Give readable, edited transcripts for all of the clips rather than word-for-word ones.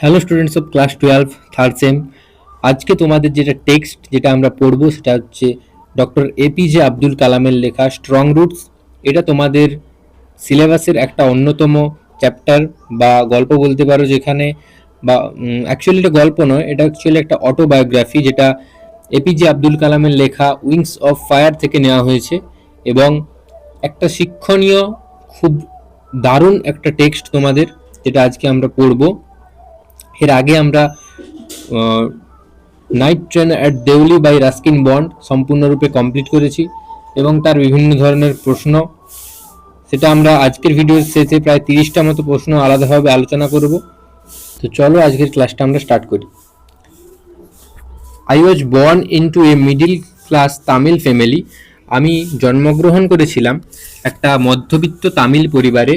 Hello students of class 12 third same. আজকে তোমাদের যেটা টেক্সট যেটা আমরা পড়বো সেটা হচ্ছে ডক্টর এপিজে আব্দুল কালামের লেখা স্ট্রং রুটস। এটা তোমাদের সিলেবাসের একটা অন্যতম চ্যাপ্টার বা গল্প বলতে পারো, যেখানে বা অ্যাকচুয়ালি এটা গল্প নয়, এটা অ্যাকচুয়ালি একটা অটোবায়োগ্রাফি যেটা এপিজে আব্দুল কালামের লেখা উইংস অফ ফায়ার থেকে নেওয়া হয়েছে। এবং একটা শিক্ষণীয়, খুব দারুণ একটা টেক্সট তোমাদের, যেটা আজকে আমরা পড়বো। এর আগে আমরা night train at Deoli by Ruskin Bond সম্পূর্ণরূপে কমপ্লিট করেছি এবং তার বিভিন্ন ধরনের প্রশ্ন, সেটা আমরা আজকের ভিডিওর শেষে প্রায় 30টা মতো প্রশ্ন আলাদাভাবে আলোচনা করব। তো চলো আজকের ক্লাসটা আমরা স্টার্ট করি। I was born into a middle class Tamil family. আমি জন্মগ্রহণ করেছিলাম একটা মধ্যবিত্ত তামিল পরিবারে।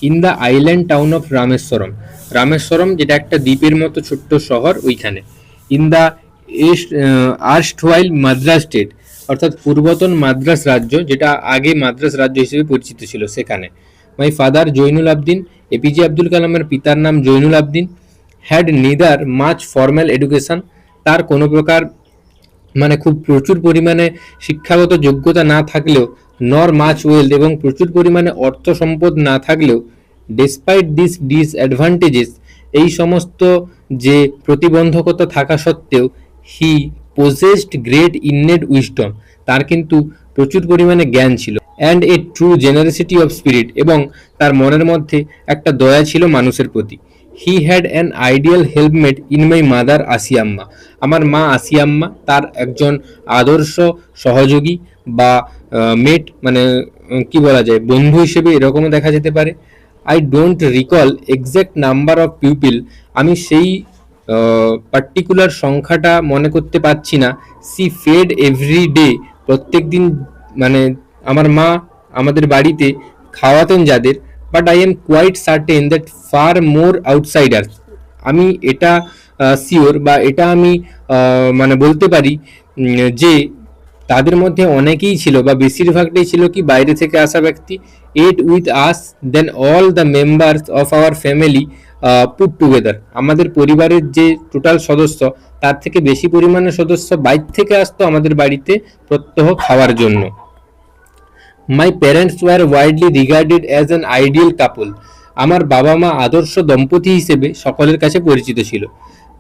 In the island town of Rameswaram. Rameswaram যেটা একটা দ্বীপের মতো ছোট্ট শহর, ওইখানে। ইন দ্য আর্স্টওয়াইল মাদ্রাস স্টেট, অর্থাৎ পূর্বতন মাদ্রাস রাজ্য, যেটা আগে মাদ্রাস রাজ্য হিসেবে পরিচিত ছিল, সেখানে। My father Jainul Abdin, APJ Abdul কালামের পিতার নাম Jainul Abdin. Had neither much formal education, তার কোনো প্রকার মানে খুব প্রচুর পরিমাণে শিক্ষাগত যোগ্যতা না থাকলেও, নর মাচ ওয়েলথ, এবং প্রচুর পরিমাণে অর্থ সম্পদ না থাকলেও, ডেসপাইট দিস ডিসঅ্যাডভান্টেজেস, এই সমস্ত যে প্রতিবন্ধকতা থাকা সত্ত্বেও, he possessed great innate wisdom, তার কিন্তু প্রচুর পরিমাণে জ্ঞান ছিল। And a true generosity of spirit, এবং তার মনের মধ্যে একটা দয়া ছিল মানুষের প্রতি। He had an ideal helpmate in my mother Ashiamma, আমার মা আসিয়াম্মা তার একজন আদর্শ সহযোগী বা মেট, মানে কি বলা যায়, বন্ধু হিসেবে এরকমও দেখা যেতে পারে। I don't recall exact number of pupil, আমি সেই পার্টিকুলার সংখ্যাটা মনে করতে পারছি না। সি ফেড এভরি ডে, প্রত্যেক দিন মানে আমার মা আমাদের বাড়িতে খাওয়াতেন যাদের। But I am quite certain that far more outsiders, আমি এটা শিওর বা এটা আমি মানে বলতে পারি যে তাদের মধ্যে অনেকেই ছিল বা বেশিরভাগটাই ছিল কি বাইরে থেকে আসা ব্যক্তি। Ate with us then all the members of our family put together, আমাদের পরিবারের যে টোটাল সদস্য তার থেকে বেশি পরিমাণে সদস্য বাইরে থেকে আসতো আমাদের বাড়িতে প্রত্যহ খাওয়ার জন্য। My parents were widely regarded as an ideal কাপল, আমার বাবা মা আদর্শ দম্পতি হিসেবে সকলের কাছে পরিচিত ছিল।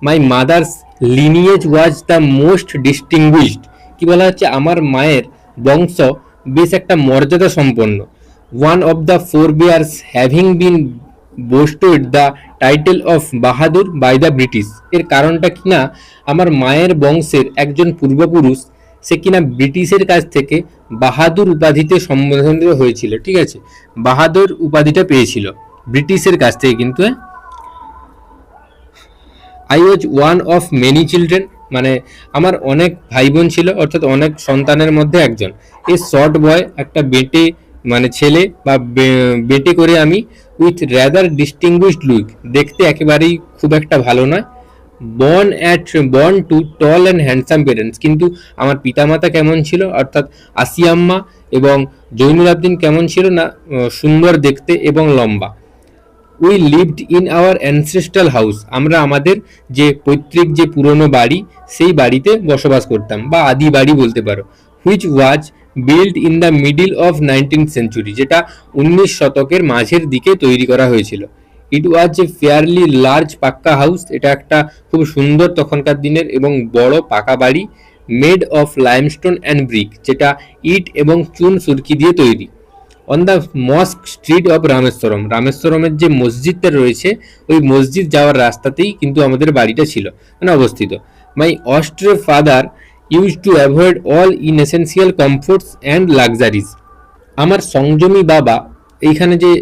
My mother's lineage was the most distinguished, কি বলা হচ্ছে, আমার মায়ের বংশ বেশ একটা মর্যাদা সম্পন্ন। One of the four bearers having been bestowed the title of Bahadur by the British, এর কারণটা কিনা আমার মায়ের বংশের একজন পূর্বপুরুষ, সে কিনা ব্রিটিশের কাছ থেকে বাহাদুর উপাধিতে সম্বোধিত হয়েছিল। ঠিক আছে, বাহাদুর উপাধিটা পেয়েছিল ব্রিটিশের কাছ থেকে কিন্তু। I was one of many children, মানে আমার অনেক ভাই বোন ছিল, অর্থাৎ অনেক সন্তানের মধ্যে একজন। এ শর্ট বয়, একটা বেটে মানে ছেলে বা বেটে করে আমি। উইথ র্যাদার ডিস্টিংগুইশড লুক, দেখতে একেবারেই খুব একটা ভালো নয়। Born to tall and handsome parents, কিন্তু আমার পিতামাতা কেমন ছিল, অর্থাৎ আসিয়াম্মা এবং জৈনুল আবদিন কেমন ছিল না, সুন্দর দেখতে এবং লম্বা। We lived in our ancestral house, আমরা আমাদের যে পৈতৃক যে পুরনো বাড়ি সেই বাড়িতে বসবাস করতাম বা আদি বাড়ি বলতে পারো। Which was build in the middle of 19th century, যেটা 19 শতকের মাঝের দিকে তৈরি করা হয়েছিল। ইট ওয়াজ এ ফেয়ারলি লার্জ পাক্কা হাউস, এটা একটা খুব সুন্দর তখনকার দিনের এবং বড় পাকা বাড়ি। Made of limestone and brick, যেটা ইট এবং চুন সুরকি দিয়ে তৈরি। On the mosque street of Rameswaram, রামেশ্বরমের যে মসজিদটা রয়েছে ওই মসজিদ যাওয়ার রাস্তাতেই কিন্তু আমাদের বাড়িটা ছিল, মানে অবস্থিত। My austere father use to avoid all inessential comforts and luxuries, আমার সংযমী বাবা, এইখানে যে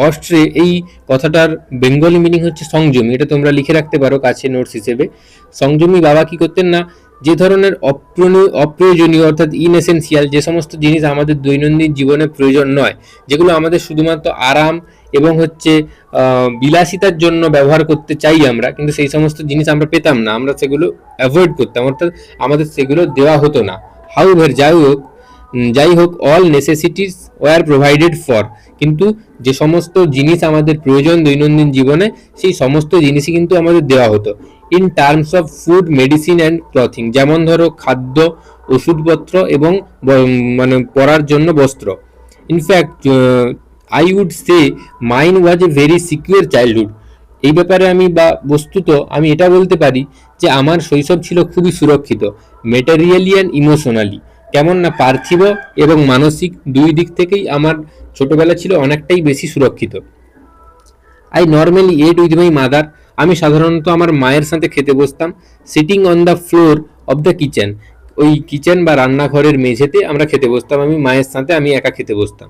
অস্ট্রে, এই কথাটার বেঙ্গলি মিনিং হচ্ছে সংযমী, এটা তোমরা লিখে রাখতে পারো কাছে নোটস হিসেবে। সংযমী বাবা কি করতেন না, যে ধরনের অপ্রয়োজনীয় অর্থাৎ ইনএসেন্সিয়াল যে সমস্ত জিনিস আমাদের দৈনন্দিন জীবনে প্রয়োজন নয়, যেগুলো আমাদের শুধুমাত্র আরাম এবং হচ্ছে বিলাসিতার জন্য ব্যবহার করতে চাই আমরা, কিন্তু সেই সমস্ত জিনিস আমরা পেতাম না, আমরা সেগুলো অ্যাভয়েড করতাম, অর্থাৎ আমাদের সেগুলো দেওয়া হতো না। হাউএভার, যাই হোক all necessities were provided for, কিন্তু যে সমস্ত জিনিস আমাদের প্রয়োজন দৈনন্দিন জীবনে, সেই সমস্ত জিনিসই কিন্তু আমাদের দেওয়া হতো in terms of food, medicine and clothing. যেমন ধরো খাদ্য, ওষুধপত্র এবং মানে পরার জন্য বস্ত্র। In fact I would say mine was a very secure childhood. এই ব্যাপারে আমি বা বস্তুত আমি এটা বলতে পারি যে আমার শৈশব ছিল খুবই সুরক্ষিত, মেটেরিয়ালি অ্যান্ড ইমোশনালি। কেমন না, পার্থিব এবং মানসিক দুই দিক থেকেই আমার ছোটবেলা ছিল অনেকটাই বেশি সুরক্ষিত। I normally ate with my mother. আমি সাধারণত আমার মায়ের সাথে খেতে বসতাম, sitting on the floor of the kitchen. ওই কিচেন বা রান্নাঘরের মেঝেতে আমরা খেতে বসতাম, আমি মায়ের সাথে আমি একা খেতে বসতাম।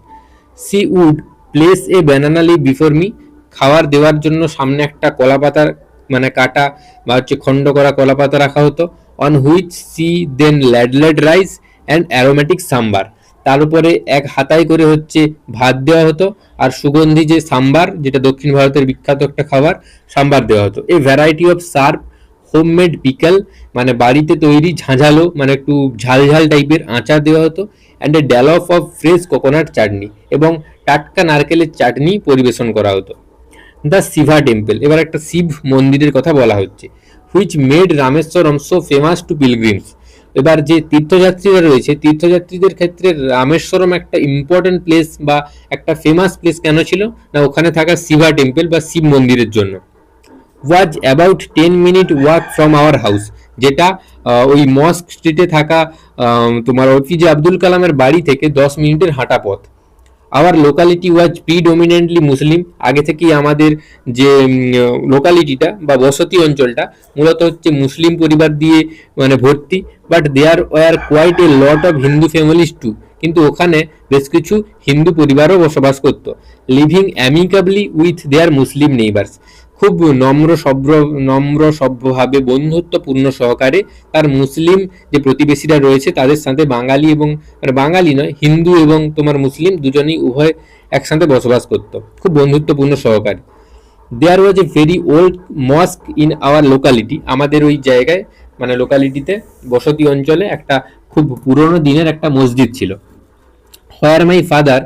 She would place a banana leaf before me. খাবার দেওয়ার জন্য সামনে একটা কলা পাতার মানে কাটা বা হচ্ছে খণ্ড করা কলা পাতা রাখা হতো। On which she then ladled rice and aromatic sambar. তার উপরে এক হাতায় করে হচ্ছে ভাত দেওয়া হতো, আর সুগন্ধি যে সাম্বার, যেটা দক্ষিণ ভারতের বিখ্যাত একটা খাবার, সাম্বার দেওয়া হতো। A variety of serve, homemade pickle, মানে বাড়িতে তৈরি ঝাঁঝালো মানে একটু ঝাল ঝাল টাইপের আচার দেওয়া হতো, and a dollop of fresh coconut chutney, এবং টাটকা নারকেলের চাটনি পরিবেশন করা হতো। দ্য শিবা টেম্পল, এবার একটা শিব মন্দিরের কথা বলা হচ্ছে, which made Rameswaram so famous to pilgrims. এবার যে তীর্থযাত্রীরা রয়েছে, তীর্থযাত্রীদের ক্ষেত্রে রামেশ্বরম একটা ইম্পর্টেন্ট প্লেস বা একটা ফেমাস প্লেস কেন ছিল না, ওখানে থাকা শিবা টেম্পল বা শিব মন্দিরের জন্য। Was about 10 minute walk from our house, যেটা ওই মস্ক স্ট্রিটে থাকা তোমার এপিজে আব্দুল কালামের বাড়ি থেকে 10 মিনিটের হাঁটা পথ। আওয়ার লোকালিটি ওয়াজ প্রিডোমিনেন্টলি মুসলিম। আগে থেকেই আমাদের যে লোকালিটিটা বা বসতি অঞ্চলটা মূলত হচ্ছে মুসলিম পরিবার দিয়ে মানে ভর্তি। But there were quite a lot of Hindu families too, কিন্তু ওখানে বেশ কিছু হিন্দু পরিবারও বসবাস করতো। Living amicably with their Muslim neighbours, খুব নম্র সভ্যভাবে বন্ধুত্বপূর্ণ সহকারে তার মুসলিম যে প্রতিবেশীরা রয়েছে তাদের সাথে বাঙালি এবং মানে বাঙালি নয়, হিন্দু এবং তোমার মুসলিম দুজনেই উভয় একসাথে বসবাস করতো খুব বন্ধুত্বপূর্ণ সহকারে। There was a very old mosque in our locality, আমাদের ওই জায়গায় মানে লোকালিটিতে বসতি অঞ্চলে একটা খুব পুরনো দিনের একটা মসজিদ ছিল। Where my father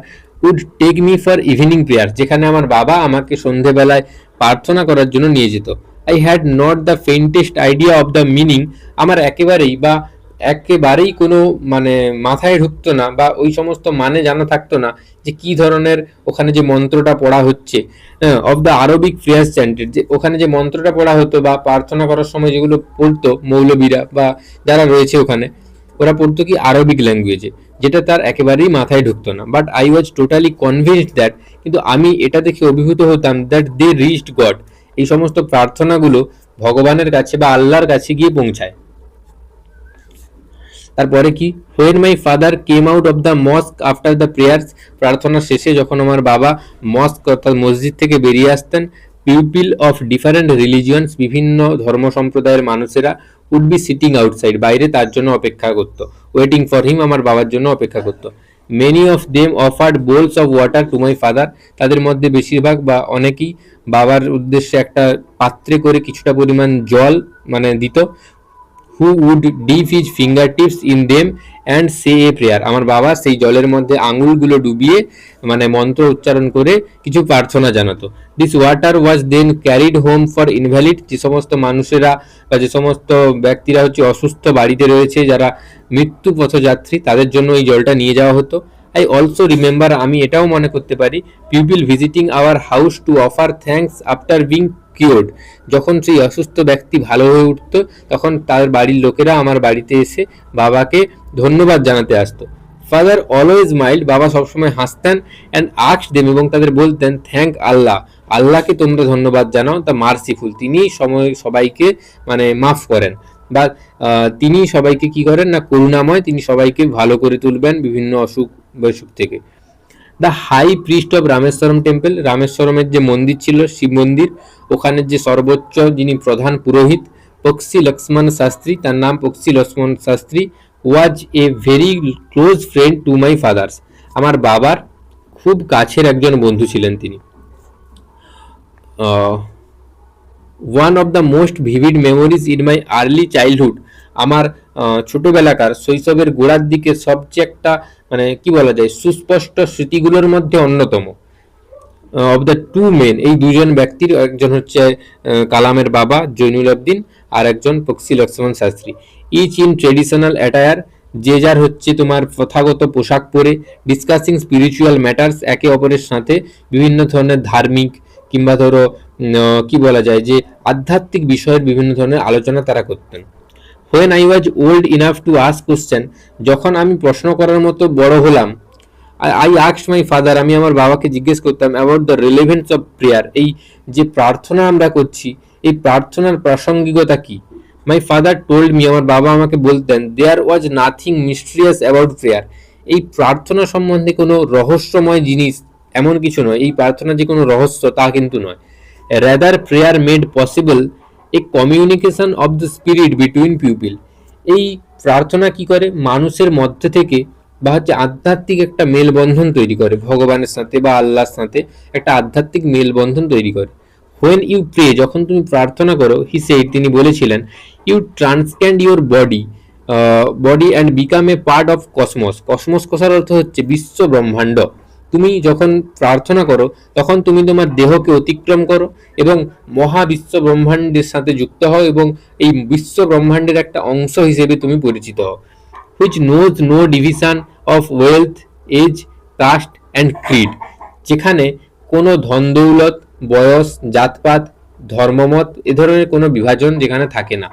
would take me for evening prayer, যেখানে আমার বাবা আমাকে সন্ধেবেলায় প্রার্থনা করার জন্য নিয়ে যেত। I had not the faintest idea of the meaning, আমার একেবারেই কোনো মানে মাথায় ঢুকতো না বা ওই সমস্ত মানে জানা থাকতো না যে কি ধরনের ওখানে যে মন্ত্রটা পড়া হচ্ছে, অফ দ্য আরবিক প্রেয়ার্স চ্যান্টেড, যে ওখানে যে মন্ত্রটা পড়া হতো বা প্রার্থনা করার সময় যেগুলো পড়তো মৌলবীরা বা যারা রয়েছে ওখানে, ওরা পড়তো কি আরবিক ল্যাঙ্গুয়েজে, যেটা তার একেবারেই মাথায় ঢুকতো না। But I was totally convinced that, কিন্তু আমি এটা দেখে অভিভূত হতাম, দ্যাট দে রিচড গড, এই সমস্ত প্রার্থনাগুলো ভগবানের কাছে বা আল্লাহর কাছে গিয়ে পৌঁছায়। তারপরে কি, when my father came out of the mosque after the prayers, প্রার্থনা শেষে যখন আমার বাবা মস্ক অর্থাৎ মসজিদ থেকে বেরিয়ে আসতেন, পিউপিল অফ ডিফারেন্ট রিলিজিয়ন্স, বিভিন্ন ধর্ম সম্প্রদায়ের মানুষেরা উড বি সিটিং আউটসাইড, বাইরে তার জন্য অপেক্ষা করতো, ওয়েটিং ফর হিম, আমার বাবার জন্য অপেক্ষা করতো। Many of them offered bowls of water to my father, তাদের মধ্যে বেশিরভাগ বা অনেকেই বাবার উদ্দেশ্যে একটা পাত্রে করে কিছুটা পরিমাণ জল মানে দিত। Who would dip his finger tips in them and say a prayer, আমার বাবা সেই জলের মধ্যে আঙুলগুলো ডুবিয়ে মানে মন্ত্র উচ্চারণ করে কিছু প্রার্থনা জানাতো। This water was then carried home for invalid, যে সমস্ত মানুষেরা বা যে সমস্ত ব্যক্তিরা হচ্ছে অসুস্থ বাড়িতে রয়েছে, যারা মৃত্যু পথযাত্রী, তাদের জন্য এই জলটা নিয়ে যাওয়া হতো। আই অলসো রিমেম্বার, আমি এটাও মনে করতে পারি, people visiting our house to offer thanks after being cured, যখন সেই অসুস্থ ব্যক্তি ভালো হয়ে উঠত তখন তার বাড়ির লোকেরা আমার বাড়িতে এসে বাবাকে ধন্যবাদ জানাতে আসতো। ফাদার অলওয়েজ মাইল্ড, বাবা সবসময় হাসতেন, অ্যান্ড আস্কড দেম, এবং তাদের বলতেন, থ্যাংক আল্লাহ, আল্লাহকে তোমরা ধন্যবাদ জানাও, তা মার্সিফুল, তিনি সবাইকে মানে মাফ করেন, বা তিনি সবাইকে কি করেন না করুণাময়, তিনি সবাইকে ভালো করে তুলবেন বিভিন্ন অসুখ বসুখ থেকে। The high priest of Rameswaram temple, রামেশ্বরমের যে মন্দির ছিল শিব মন্দির, ওখানের যে সর্বোচ্চ যিনি প্রধান পুরোহিত পক্ষী লক্ষ্মণ শাস্ত্রী, তার নাম Pakshi Lakshman Shastri, was a very close friend to my father's, আমার বাবার খুব কাছের একজন বন্ধু ছিলেন তিনি। One of the most vivid memories in my early childhood, আমার ছোটবেলাকার শৈশবের গোড়ার দিকে সবচেয়ে একটা মানে কি বলা যায় সুস্পষ্ট স্মৃতিগুলোর মধ্যে অন্যতম। অফ দ্য টু মেন, এই দুজন ব্যক্তির, একজন হচ্ছে কালামের বাবা জৈনুল আবদিন, আর একজন Bakshi Lakshman Shastri. Each in traditional attire, যে যার হচ্ছে তোমার প্রথাগত পোশাক পরে, ডিসকাসিং স্পিরিচুয়াল ম্যাটার্স, একে অপরের সাথে বিভিন্ন ধরনের ধার্মিক কিংবা ধরো কি বলা যায় যে আধ্যাত্মিক বিষয়ের বিভিন্ন ধরনের আলোচনা তারা করতেন। When I was old enough to ask question, যখন আমি প্রশ্ন করার মতো বড় হলাম, আই আস্কড মাই ফাদার, আমি আমার বাবাকে জিজ্ঞেস করতাম about the relevance of prayer, এই যে প্রার্থনা আমরা করছি এই প্রার্থনার প্রাসঙ্গিকতা কি। মাই ফাদার টোল্ড মি, আমার বাবা আমাকে বলতেন, there was nothing mysterious about prayer, এই প্রার্থনা সম্বন্ধে কোনো রহস্যময় জিনিস এমন কিছু নয়, এই প্রার্থনা যে কোনো রহস্য তা কিন্তু নয়। Rather prayer made possible a communication of the spirit between pupil, এই প্রার্থনা কি করে মানুষের মধ্যে থেকে বা হচ্ছে আধ্যাত্মিক একটা মেলবন্ধন তৈরি করে, ভগবানের সাথে বা আল্লাহর সাথে একটা আধ্যাত্মিক মেলবন্ধন তৈরি করে। হোয়েন ইউ প্রে, যখন তুমি প্রার্থনা করো, হি সেড, তিনি বলেছিলেন, you transcend your body body and become a part of cosmos, cosmos কথার অর্থ হচ্ছে বিশ্ব ব্রহ্মাণ্ড। তুমি যখন প্রার্থনা করো তখন তুমি তোমার দেহকে অতিক্রম করো এবং মহাবিশ্ব ব্রহ্মাণ্ডের সাথে যুক্ত হও এবং এই বিশ্ব ব্রহ্মাণ্ডের একটা অংশ হিসেবে তুমি পরিচিত হও। Which knows no division of wealth, age, caste and creed, যেখানে কোনো ধন দৌলত, বয়স, জাতপাত, ধর্মমত এ ধরনের কোনো বিভাজন যেখানে থাকে না।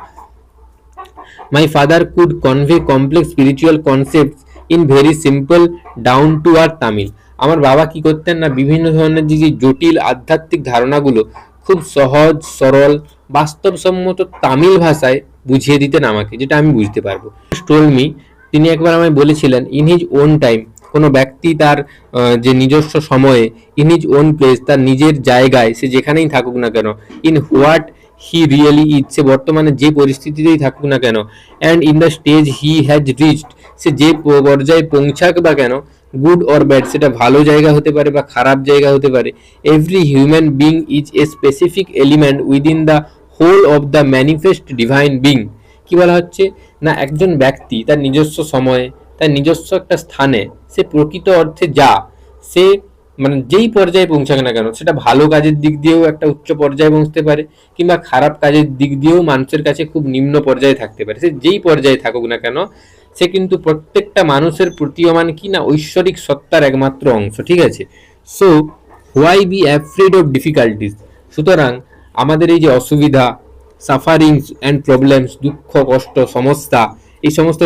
My father could convey complex spiritual concepts in very simple down to earth Tamil. আমার বাবা কি করতেন না বিভিন্ন ধরনের যে জটিল আধ্যাত্মিক ধারণাগুলো খুব সহজ সরল বাস্তবসম্মত তামিল ভাষায় বুঝিয়ে দিতেন আমাকে, যেটা আমি বুঝতে পারবো। টোল্ড মি, তিনি একবার আমায় বলেছিলেন, ইন হিজ ওন টাইম, কোনো ব্যক্তি তার যে নিজস্ব সময়ে, ইন হিজ ওন প্লেস, তার নিজের জায়গায় সে যেখানেই থাকুক না কেন, in what he really is, সে বর্তমানে যে পরিস্থিতিতেই থাকুক না কেন, and in the stage he has reached, সে যে পর্যায়ে পৌঁছাক বা কেন, গুড অর ব্যাড, সেটা ভালো জায়গা হতে পারে বা খারাপ জায়গা হতে পারে, every human being is a specific element within the whole of the manifest divine being. কি বলা হচ্ছে না, একজন ব্যক্তি তার নিজস্ব সময়ে, তার নিজস্ব একটা স্থানে, সে প্রকৃত অর্থে যা, সে মানে যেই পর্যায়ে পৌঁছাক না কেন, সেটা ভালো কাজের দিক দিয়েও একটা উচ্চ পর্যায়ে পৌঁছতে পারে কিংবা খারাপ কাজের দিক দিয়েও মানুষের কাছে খুব নিম্ন পর্যায়ে থাকতে পারে, সে যেই পর্যায়ে থাকুক না কেন, সে কিন্তু প্রত্যেকটা মানুষের প্রতীয়মান কি না ঐশ্বরিক সত্তার একমাত্র অংশ। ঠিক আছে, so why be afraid of difficulties, সুতরাং আমাদের এই যে অসুবিধা, সাফারিংস অ্যান্ড প্রবলেমস, দুঃখ কষ্ট সমস্যা, এই সমস্ত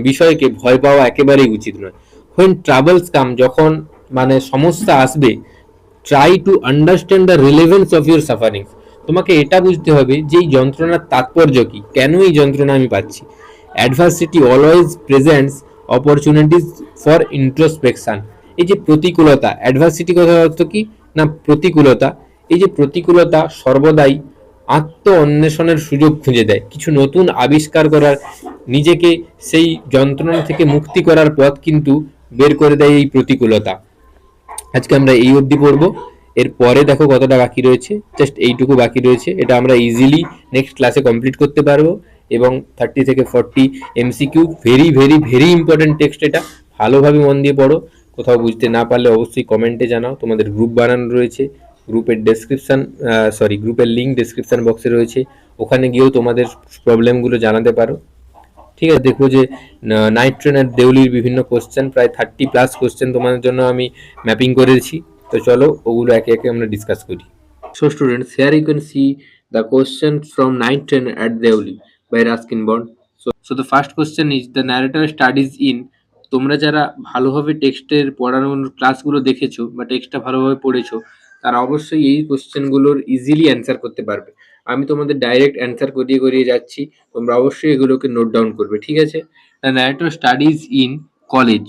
বিষয়কে ভয় পাওয়া একেবারেই উচিত নয়। হোয়েন ট্রাভেলস কাম, যখন মানে সমস্যা আসবে, try to understand the relevance of your sufferings, তোমাকে এটা বুঝতে হবে যে এই যন্ত্রণার তাৎপর্য কি, কেন এই যন্ত্রণা আমি পাচ্ছি। Adversity always presents opportunities for introspection, এই যে প্রতিকূলতা, অ্যাডভার্সিটি কথার অর্থ কি না প্রতিকূলতা, এই যে প্রতিকূলতা সর্বদাই আত্ম অন্বেষণের সুযোগ খুঁজে দেয়, কিছু নতুন আবিষ্কার করার, নিজেকে সেই যন্ত্রণা থেকে মুক্তি করার পথ কিন্তু বের করে দেয় এই প্রতিকূলতা। আজকে আমরা এই অবধি পড়বো, এর পরে দেখো কতটা বাকি রয়েছে, জাস্ট এইটুকু বাকি রয়েছে, এটা আমরা ইজিলি নেক্সট ক্লাসে কমপ্লিট করতে পারবো এবং 30 থেকে 40 MCQ, very very very important text, এটা ভালোভাবে মন দিয়ে পড়ো। কোথাও বুঝতে না পারলে অবশ্যই কমেন্টে জানাও, তোমাদের গ্রুপ বানানো রয়েছে, গ্রুপের ডেসক্রিপশন গ্রুপের লিঙ্ক ডেসক্রিপশন বক্সে রয়েছে, ওখানে গিয়েও তোমাদের প্রবলেমগুলো জানাতে পারো। ঠিক আছে, দেখবো যে নাইট ট্রেন আর দেউলির বিভিন্ন কোশ্চেন, প্রায় 30+ কোশ্চেন তোমাদের জন্য আমি ম্যাপিং করেছি, তো চলো ওগুলো একে একে আমরা ডিসকাস করি। So students, here you can see the question from night train at Deoli by Ruskin Bond. So the first question is, the narrator studies in, তোমরা যারা ভালোভাবে টেক্সটের পড়ানোর ক্লাসগুলো দেখেছো বা টেক্সটটা ভালোভাবে পড়েছো, তারা অবশ্যই এই কোশ্চেনগুলোর ইজিলি অ্যান্সার করতে পারবে। আমি তোমাদের ডাইরেক্ট অ্যান্সার করিয়ে করিয়ে যাচ্ছি, তোমরা অবশ্যই এগুলোকে নোট ডাউন করবে। ঠিক আছে, the narrator studies in college.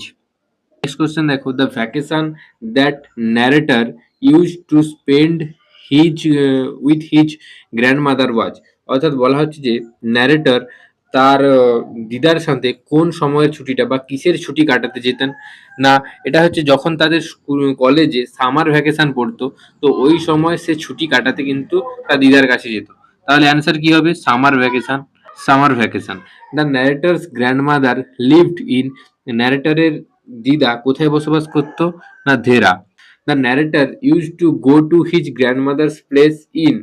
Next question দেখো, the vacation that narrator use to spend his with his grandmother was, অর্থাৎ বলা হচ্ছে যে ন্যারেটর তার দিদার সাথে কোন সময়ের ছুটিটা বা কিসের ছুটি কাটাতে যেতেন না, এটা হচ্ছে যখন তাদের কলেজে সামার ভ্যাকেশন পড়তো, তো ওই সময় সে ছুটি কাটাতে কিন্তু তার দিদার কাছে যেত। তাহলে অ্যান্সার কি হবে, summer vacation, summer vacation. The narrator's grandmother lived in, ন্যারেটরের দিদা কোথায় বসবাস করতো না Dehra. The narrator use to go to his grandmother's place in,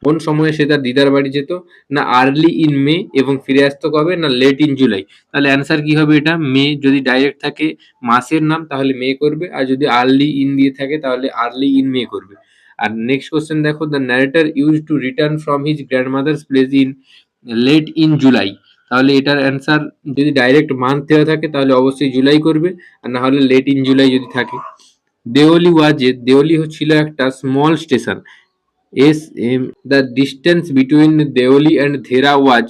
কোন সময়ে সে তার দিদার বাড়ি যেত? না আর্লি ইন মে, এবং ফিরে আসতো কবে? না লেট ইন জুলাই। তাহলে অ্যান্সার কি হবে? এটা মে। যদি ডাইরেক্ট থাকে মাসের নাম তাহলে মে করবে, আর যদি আর্লি ইন দিয়ে থাকে তাহলে আর্লি ইন মে করবে। আর নেক্সট কোশ্চেন দেখো, the narrator use to return from his grandmother's place in late in July. তাহলে এটার অ্যান্সার যদি ডাইরেক্ট মান্থ দেওয়া থাকে তাহলে অবশ্যই জুলাই করবে, আর না হলে লেট ইন জুলাই যদি থাকে। দেওলি ওয়াজে, দেওলি ছিল একটা small station. S M, the distance between Deoli and Dehra was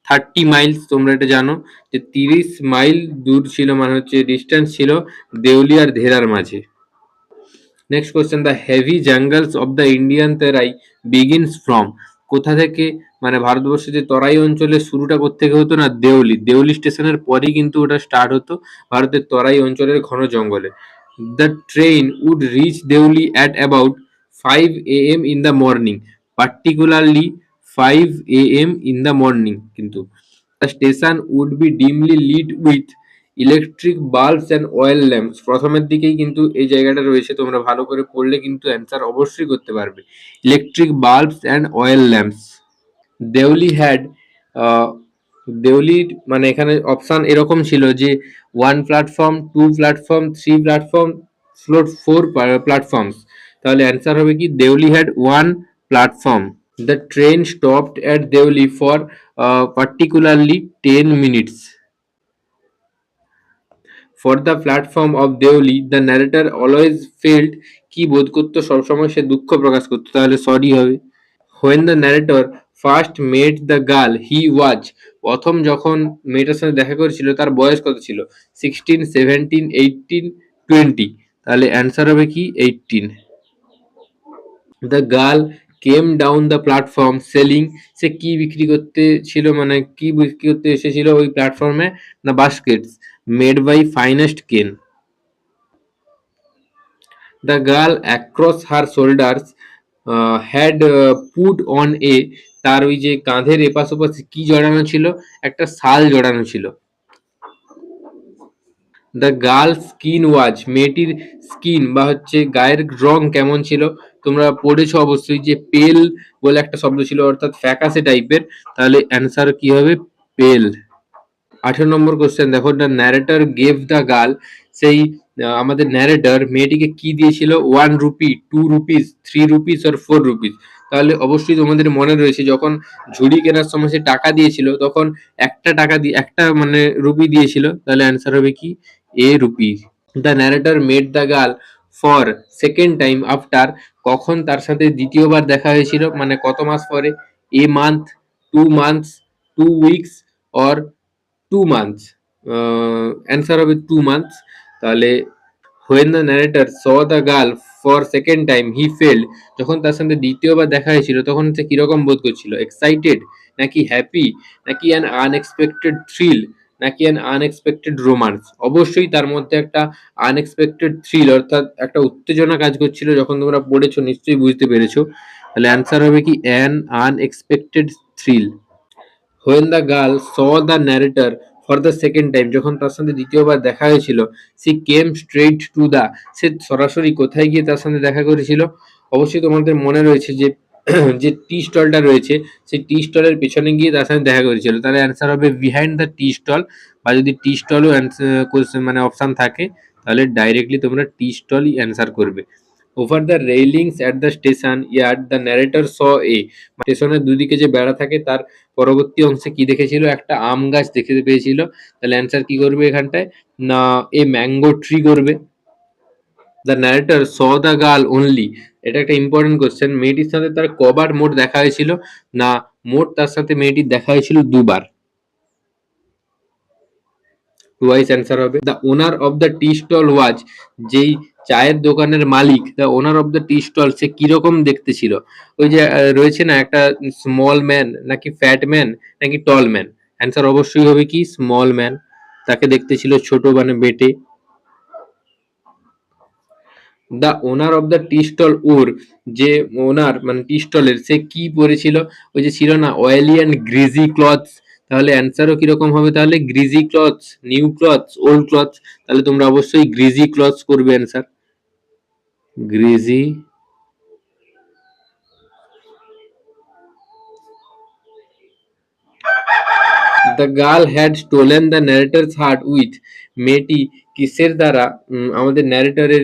30 miles. তোমরা এটা জানো যে 30 মাইল দূর ছিল, মানে হচ্ছে ডিস্টেন্স ছিল দেওলি আর ধেরার মাঝে। Next question, the heavy জাঙ্গলস of the Indian তেরাই begins from, কোথা থেকে, মানে ভারতবর্ষের যে তরাই অঞ্চলের শুরুটা কোত্থেকে হতো? না দেওলি। দেওলি স্টেশনের পরেই কিন্তু ওটা স্টার্ট হতো, ভারতের তরাই অঞ্চলের ঘন জঙ্গলে। The train would reach Deoli at about 5 AM in the morning, particularly 5 AM in the morning. কিন্তু the station would be dimly lit with electric bulbs and oil lamps. প্রথমের দিকেই কিন্তু এই জায়গাটা রয়েছে, তোমরা ভালো করে পড়লে কিন্তু অ্যান্সার অবশ্যই করতে পারবে। Electric bulbs and oil lamps. Deoli had, দেওলির মানে এখানে অপশান এরকম ছিল যে 1 প্ল্যাটফর্ম, 2 প্ল্যাটফর্ম, 3 প্ল্যাটফর্ম, 4 প্ল্যাটফর্মস। তাহলে অ্যান্সার হবে কি? Deoli had 1 platform. The train stopped at Deoli for particularly 10 minutes. For the platform of Deoli, the narrator always felt, কি বোধ করতো? সবসময় সে দুঃখ প্রকাশ করতো। তাহলে সরি হবে। When the narrator first met the girl he was, প্রথম যখন মেয়েটার সাথে দেখা করেছিল তার বয়স কত ছিল? 16, 17, 18, 20। তাহলে অ্যান্সার হবে কি? 18। The girl came down the platform selling, সে কি বিক্রি করতে ছিল, মানে কি বিক্রি করতে এসেছিল ওই প্ল্যাটফর্মে? না বাস্কেটস মেড বাই ফাইনেস্ট কেন। The girl across her shoulders had put on a, তার ওই যে কাঁধের এপাশ ওপাশ কি জড়ানো ছিল? একটা শাল জড়ানো ছিল। দ্য গার্ল স্কিন ওয়াজ, মেয়েটির স্কিন বা হচ্ছে গায়ের রং কেমন ছিল? তোমরা পড়েছো অবশ্যই যে পেল বলে একটা শব্দ ছিল, অর্থাৎ ফ্যাকাশে টাইপের। তাহলে অ্যান্সার কি হবে? পেল। 18 নম্বর কোশ্চেন দেখো, the narrator gave the girl, সেই আমাদের ন্যারেটর মেয়েটিকে কি দিয়েছিল? 1 রুপি, 2 রুপিস, 3 রুপিস আর 4 রুপিস। তাহলে অবশ্যই তোমাদের মনে রয়েছে যখন ঝুড়ি কেনার সময় সে টাকা দিয়েছিল তখন একটা টাকা দিয়ে একটা মানে রুপি দিয়েছিল। তাহলে অ্যান্সার হবে কি? A rupee. The narrator made the girl for second time after, কখন তার সাথে দ্বিতীয়বার দেখা হয়েছিল, মানে কত মাস পরে? A month, 2 months, 2 weeks or 2 months. Answer হবে 2 মান্থস। তাহলে when the narrator saw the girl for second time he felt, যখন তার সাথে দ্বিতীয়বার দেখা হয়েছিল তখন সে কিরকম বোধ করছিল? এক্সাইটেড, নাকি হ্যাপি, নাকি অ্যান আনএক্সপেক্টেড থ্রিল, নাকি অ্যান আনএক্সপেক্টেড রোমান্স? অবশ্যই তার মধ্যে একটা আনএক্সপেক্টেড থ্রিল, অর্থাৎ একটা উত্তেজনা কাজ করছিল। যখন তোমরা পড়েছো নিশ্চয়ই বুঝতে পেরেছো। তাহলে অ্যান্সার হবে কি? An unexpected thrill. When the girl saw the narrator for the second time, যখন তার সাথে দ্বিতীয়বার দেখা হয়েছিল, she came straight to the, সে সরাসরি কোথায় গিয়ে তার সাথে দেখা করেছিল? অবশ্যই তোমাদের মনে রয়েছে যে যে টি স্টলটা রয়েছে সেই টি স্টলের পেছনে গিয়ে তার সাথে দেখা করেছিল। তাহলে অ্যান্সার হবে বিহাইন্ড দ্য টি স্টল, বা যদি টি স্টলও মানে অপশান থাকে তাহলে ডাইরেক্টলি তোমরা টি স্টলই অ্যান্সার করবে। Over the railings at the station yard the narrator saw a, স্টেশনের দুদিকে যে বেড়া থাকে তার পরবর্তী অংশে কি দেখেছিল? একটা আম গাছ দেখতে পেয়েছিল। তাহলে অ্যান্সার কি করবে এখানটায়? না এ ম্যাঙ্গো ট্রি করবে। The narrator saw the girl only, এটা একটা ইম্পর্টেন্ট কোশ্চেন। মেয়েটির সাথে তার কবার মোট দেখা হয়েছিল? না মোট তার সাথে মেয়েটির দেখা হয়েছিল 2 বার। টুয়াইস অ্যান্সার হবে। The owner of the tea stall was, যেই চায়ের দোকানের মালিক, the owner of the tea stall, সে কিরকম দেখতে ছিল? ওই যে রয়েছে না একটা স্মল ম্যান, নাকি ফ্যাট ম্যান, নাকি টল ম্যান? অ্যান্সার অবশ্যই হবে কি? Small man. তাকে দেখতে ছিল ছোট, মানে বেটে। The owner of the tea stall, ওর যে ওনার মানে টি স্টলের, সে কি পরেছিল? ওই যে ছিল না অয়েলি অ্যান্ড গ্রিজি ক্লথস। তাহলে অ্যান্সারও কিরকম হবে? তাহলে greasy clothes, new clothes, old clothes. তাহলে তোমরা অবশ্যই গ্রিজি ক্লথস করবে answer. greasy. The girl had stolen the narrator's heart with, মেয়েটি কিসের দ্বারা আমাদের ন্যারেটরের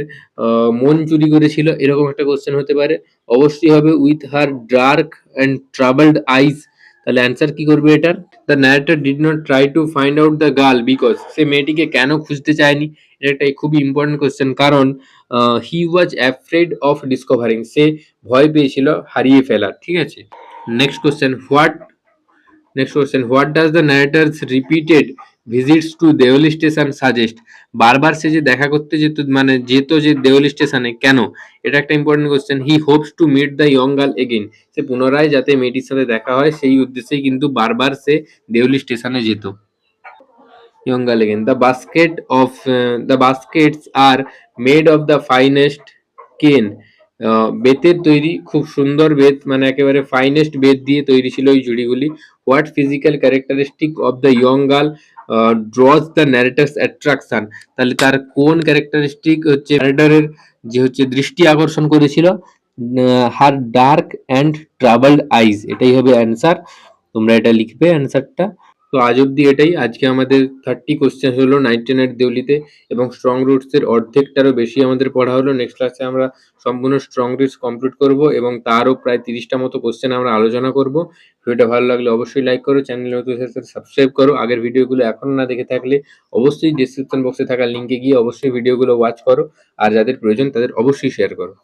মন চুরি করেছিল, এরকম একটা কোশ্চেন হতে পারে। অবশ্যই হবে with her dark and troubled eyes. তাহলে অ্যান্সার কি করবে এটার? The narrator did not try to find out the girl because, সে মেয়েটিকে কেন খুঁজতে চায়নি? এটা একটা খুবই ইম্পর্টেন্ট কোশ্চেন, কারণ he was afraid of discovering, সে ভয় পেয়েছিল হারিয়ে ফেলার। ঠিক আছে, next question, what does the narrator's repeated visits to Deoli station suggest? বারবার সে যে দেখা করতে যেত, মানে যেত যে দেওলি স্টেশনে, কেন? এটা একটা important question. He hopes to meet the young girl again, সে পুনরায় যাতে মেয়েটির সাথে দেখা হয় সেই উদ্দেশ্যেই কিন্তু বারবার সে দেওলি স্টেশনে যেত। Young girl again, the baskets are made of the finest cane, বেতের তৈরি, খুব সুন্দর বেত, মানে একেবারে ফাইনেস্ট বেত দিয়ে তৈরি ছিল ওই ঝুড়িগুলি। What physical characteristic of the young girl draws the narrator's attraction? তাহলে তার কোন ক্যারেক্টারিস্টিক হচ্ছে ন্যারেটরের যে হচ্ছে দৃষ্টি আকর্ষণ করেছিল? হার ডার্ক অ্যান্ড ট্রাবলড আইজ, এটাই হবে অ্যান্সার। তোমরা এটা লিখবে অ্যান্সারটা। তো আজ অব্দি এটাই, আজকে আমাদের 30 কোশ্চেন হলো 99 দেউলিতে, এবং স্ট্রং রুটস এর অর্ধেকটারও বেশি আমাদের পড়া হলো। নেক্সট ক্লাসে আমরা সম্পূর্ণ স্ট্রং রুটস কমপ্লিট করব এবং তারও প্রায় 30টা মতো কোশ্চেন আমরা আলোচনা করব। ভিডিওটা ভালো লাগলে অবশ্যই লাইক করো, চ্যানেল নতুন হলে সাবস্ক্রাইব করো। আগের ভিডিওগুলো এখনো না দেখে থাকলে অবশ্যই ডেসক্রিপশন বক্সে থাকা লিঙ্কে গিয়ে অবশ্যই ভিডিওগুলো ওয়াচ করো, আর যাদের প্রয়োজন তাদের অবশ্যই শেয়ার করো।